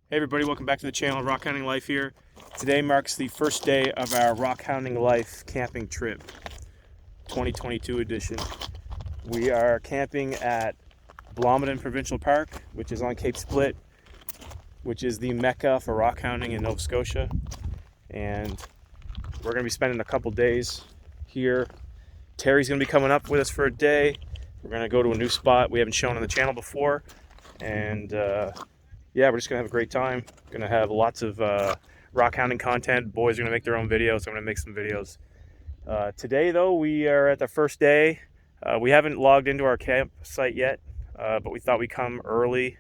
Hey everybody, welcome back to the channel. Rock Hounding Life here. Today marks the first day of our Rock Hounding Life camping trip, 2022 edition. We are camping at Blomidon Provincial Park, which is on Cape Split, which is the mecca for rock hounding in Nova Scotia. And we're going to be spending a couple days here. Terry's going to be coming up with us for a day. We're going to go to a new spot we haven't shown on the channel before. And yeah, we're just gonna have a great time. Gonna have lots of rock hounding content. Boys are gonna make their own videos. I'm gonna make some videos. Today though, we are at the first day. We haven't logged into our campsite yet, but we thought we'd come early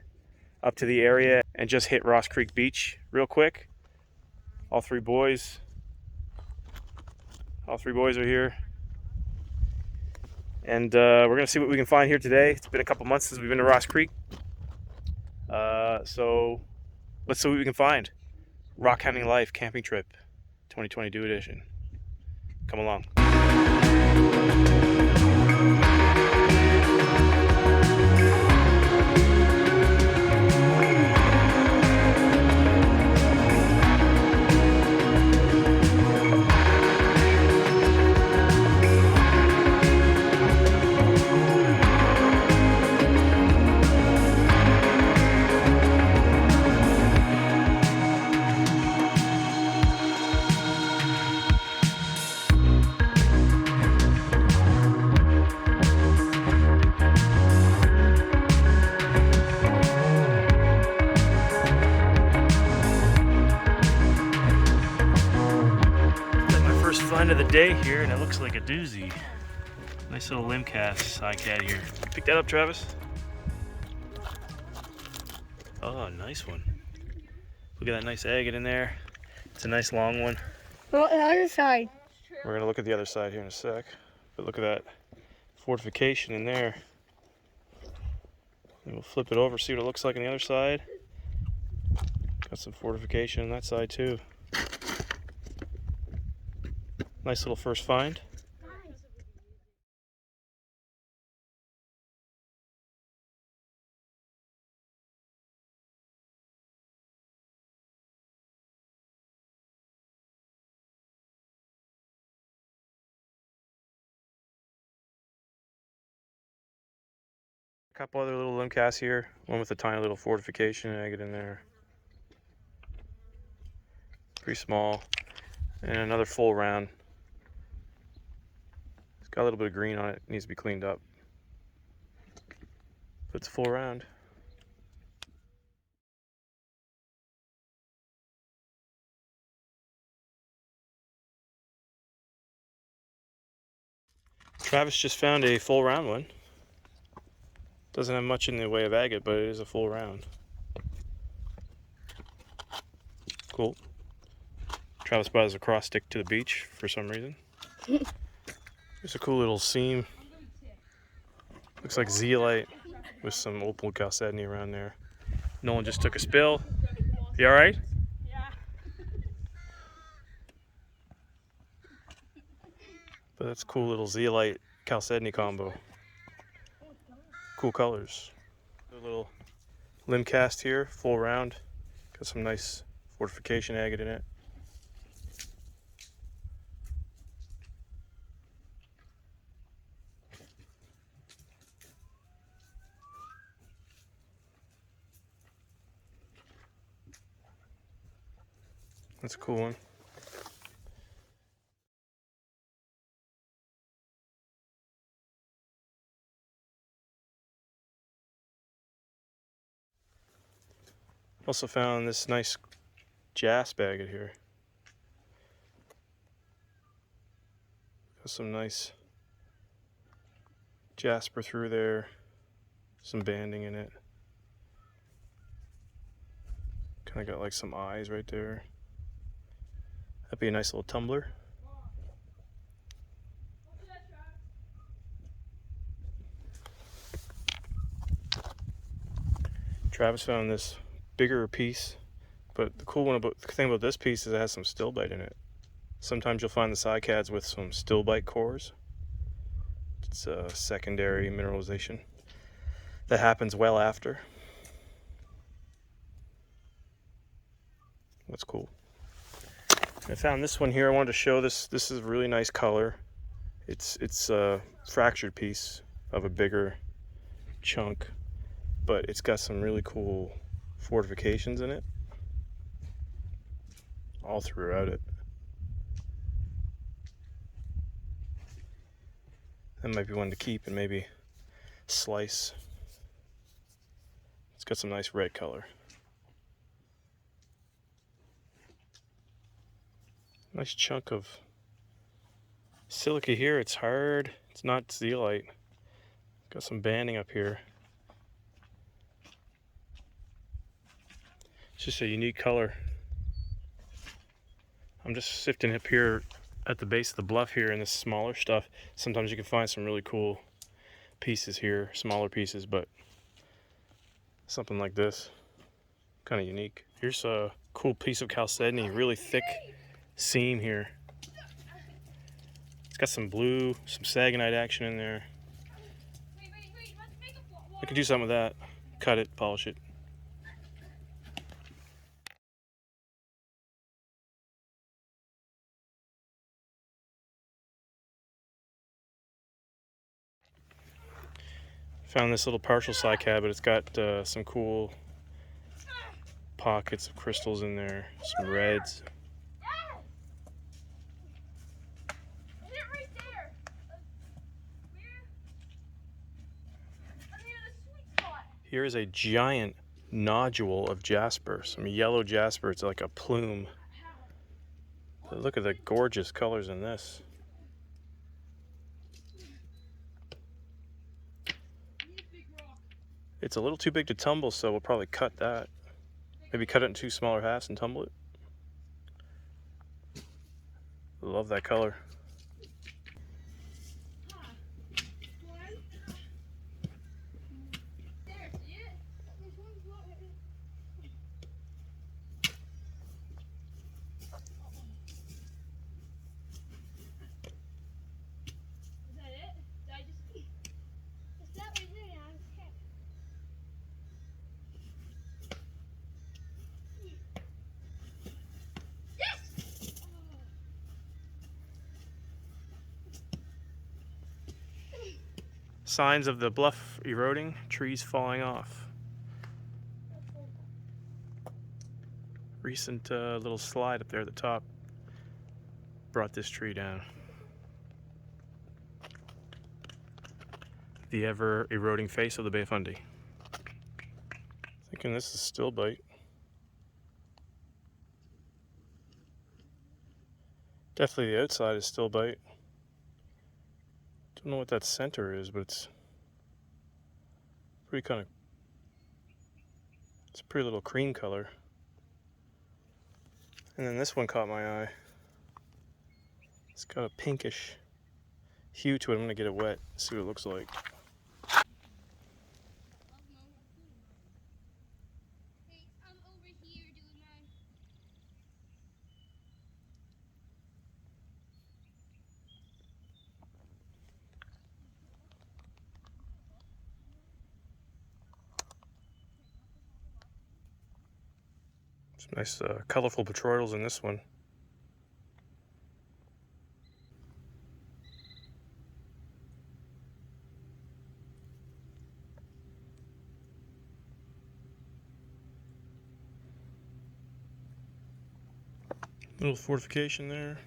up to the area and just hit Ross Creek Beach real quick. All three boys are here. And we're gonna see what we can find here today. It's been a couple months since we've been to Ross Creek. So let's see what we can find. Rock Hounding Life camping trip 2022 edition. Come along. Find of the day here, and it looks like a doozy. Nice little limcast cycad here. Pick that up, Travis. Oh, nice one. Look at that nice agate in there. It's a nice long one. Well, the other side. We're gonna look at the other side here in a sec. But look at that fortification in there. And we'll flip it over, see what it looks like on the other side. Got some fortification on that side too. Nice little first find. A couple other little limcasts here. One with a tiny little fortification agate in there. Pretty small. And another full round. Got a little bit of green on it, needs to be cleaned up. But it's a full round. Travis just found a full round one. Doesn't have much in the way of agate, but it is a full round. Cool. Travis brought us a cross stick to the beach for some reason. There's a cool little seam. Looks like zeolite with some opal chalcedony around there. Nolan just took a spill. You alright? Yeah. But that's a cool little zeolite chalcedony combo. Cool colors. A little limcast here, full round. Got some nice fortification agate in it. That's a cool one. Also found this nice jasp agate here. Got some nice jasper through there. Some banding in it. Kind of got like some eyes right there. That'd be a nice little tumbler. Travis found this bigger piece, but the thing about this piece is it has some stillbite in it. Sometimes you'll find the cycads with some stillbite cores. It's a secondary mineralization that happens well after. That's cool. I found this one here. I wanted to show this. This is a really nice color. It's a fractured piece of a bigger chunk, but it's got some really cool fortifications in it all throughout it. That might be one to keep and maybe slice. It's got some nice red color. Nice chunk of silica here. It's hard. It's not zeolite. Got some banding up here. It's just a unique color. I'm just sifting up here at the base of the bluff here in this smaller stuff. Sometimes you can find some really cool pieces here, smaller pieces, but something like this, kind of unique. Here's a cool piece of chalcedony, really thick seam here. It's got some blue, some sagonite action in there. I could do something with that. Cut it, polish it. Found this little partial side cabinet. It's got some cool pockets of crystals in there, some reds. Here is a giant nodule of jasper, some yellow jasper. It's like a plume. But look at the gorgeous colors in this. It's a little too big to tumble, so we'll probably cut that. Maybe cut it in 2 smaller halves and tumble it. Love that color. Signs of the bluff eroding, trees falling off. Recent little slide up there at the top brought this tree down. The ever eroding face of the Bay of Fundy. Thinking this is still bite. Definitely the outside is still bite. Don't know what that center is, but it's pretty it's a pretty little cream color. And then this one caught my eye. It's got a pinkish hue to it. I'm gonna get it wet, see what it looks like. Some nice colorful petroidals in this one. Little fortification there.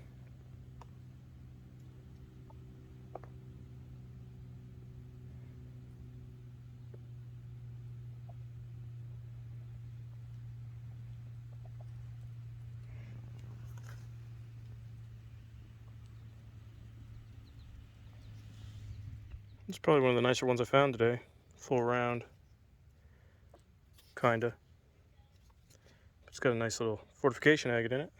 It's probably one of the nicer ones I found today. Full round. Kinda. It's got a nice little fortification agate in it.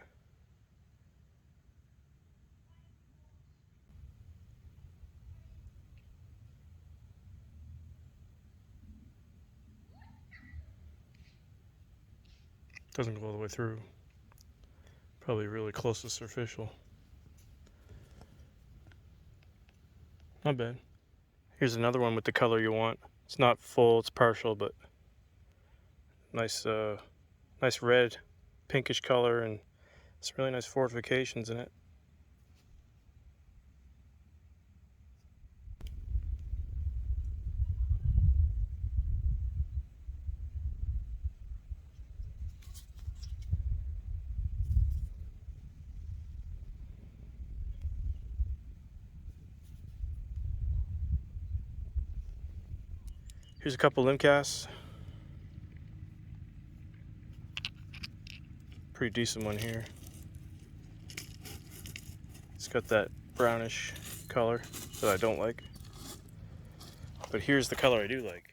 Doesn't go all the way through. Probably really close to superficial. Not bad. Here's another one with the color you want. It's not full, it's partial, but nice, nice red pinkish color and some really nice fortifications in it. Here's a couple limcasts. Pretty decent one here. It's got that brownish color that I don't like. But here's the color I do like.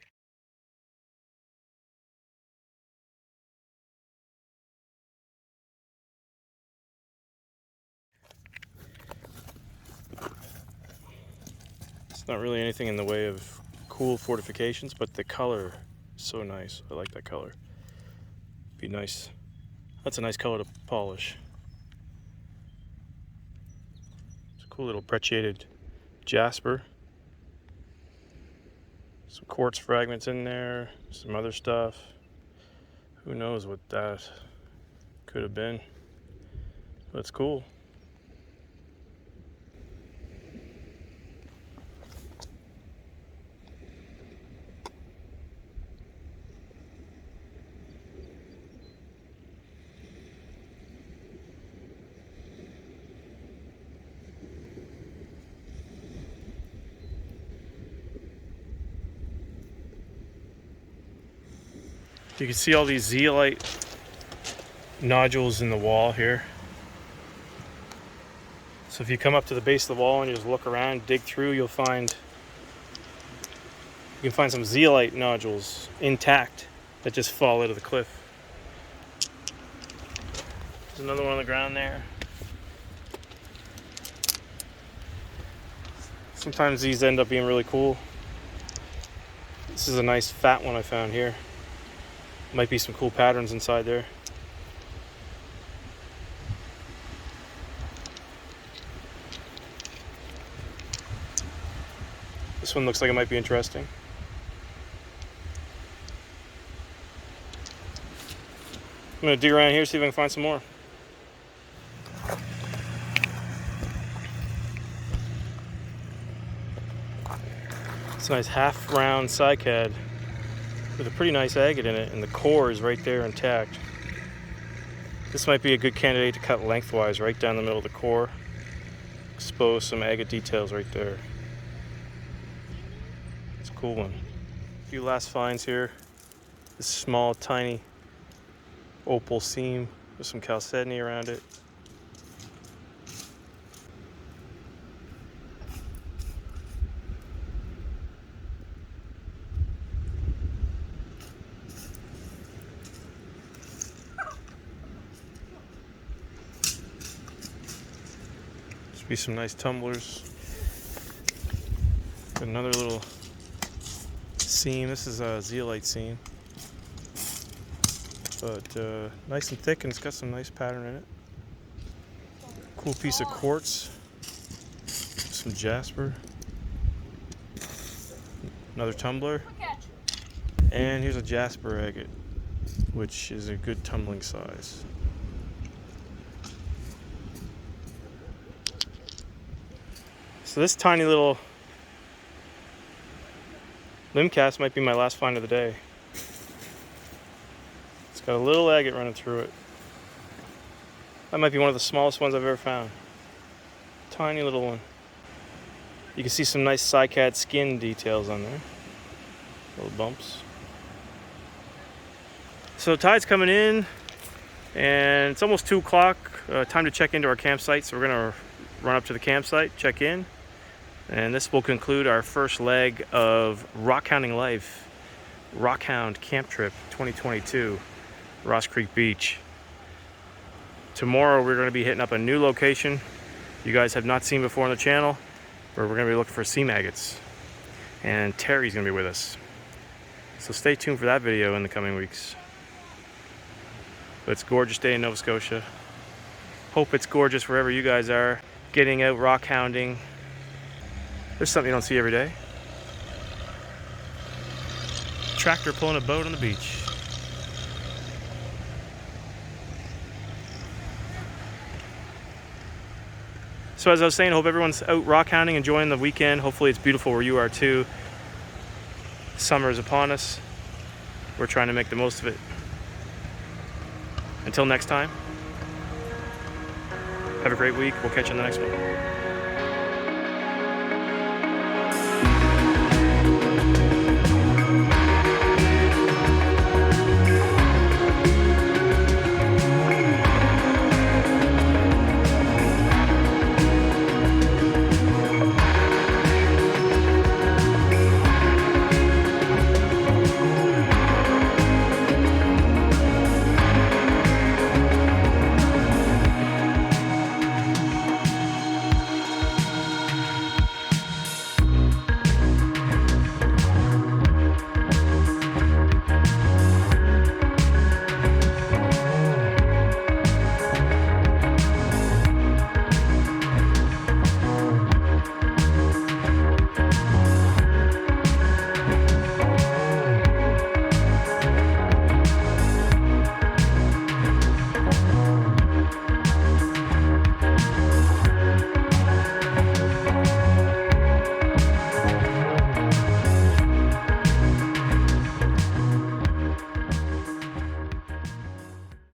It's not really anything in the way of cool fortifications, but the color is so nice. I like that color. Be nice. That's a nice color to polish. It's a cool little brecciated jasper. Some quartz fragments in there, some other stuff. Who knows what that could have been, but it's cool. You can see all these zeolite nodules in the wall here. So if you come up to the base of the wall and you just look around, dig through, you can find some zeolite nodules intact that just fall out of the cliff. There's another one on the ground there. Sometimes these end up being really cool. This is a nice fat one I found here. Might be some cool patterns inside there. This one looks like it might be interesting. I'm gonna dig around here, see if I can find some more. It's a nice half round cycad with a pretty nice agate in it, and the core is right there intact. This might be a good candidate to cut lengthwise right down the middle of the core. Expose some agate details right there. It's a cool one. A few last finds here. This small, tiny opal seam with some chalcedony around it. Be some nice tumblers. Another little seam. This is a zeolite seam, but nice and thick, and it's got some nice pattern in it. Cool piece of quartz. Some jasper. Another tumbler. And here's a jasper agate, which is a good tumbling size. So this tiny little limcast might be my last find of the day. It's got a little agate running through it. That might be one of the smallest ones I've ever found. Tiny little one. You can see some nice cycad skin details on there. Little bumps. So tide's coming in, and it's almost 2 o'clock. Time to check into our campsite. So we're gonna run up to the campsite, check in. And this will conclude our first leg of Rock Hounding Life, Rock Hound Camp Trip 2022, Ross Creek Beach. Tomorrow we're going to be hitting up a new location you guys have not seen before on the channel, where we're going to be looking for seam agates. And Terry's going to be with us. So stay tuned for that video in the coming weeks. But it's a gorgeous day in Nova Scotia. Hope it's gorgeous wherever you guys are, getting out rock hounding. There's something you don't see every day. Tractor pulling a boat on the beach. So as I was saying, I hope everyone's out rock hounding, enjoying the weekend. Hopefully it's beautiful where you are too. Summer is upon us. We're trying to make the most of it. Until next time, have a great week. We'll catch you on the next one.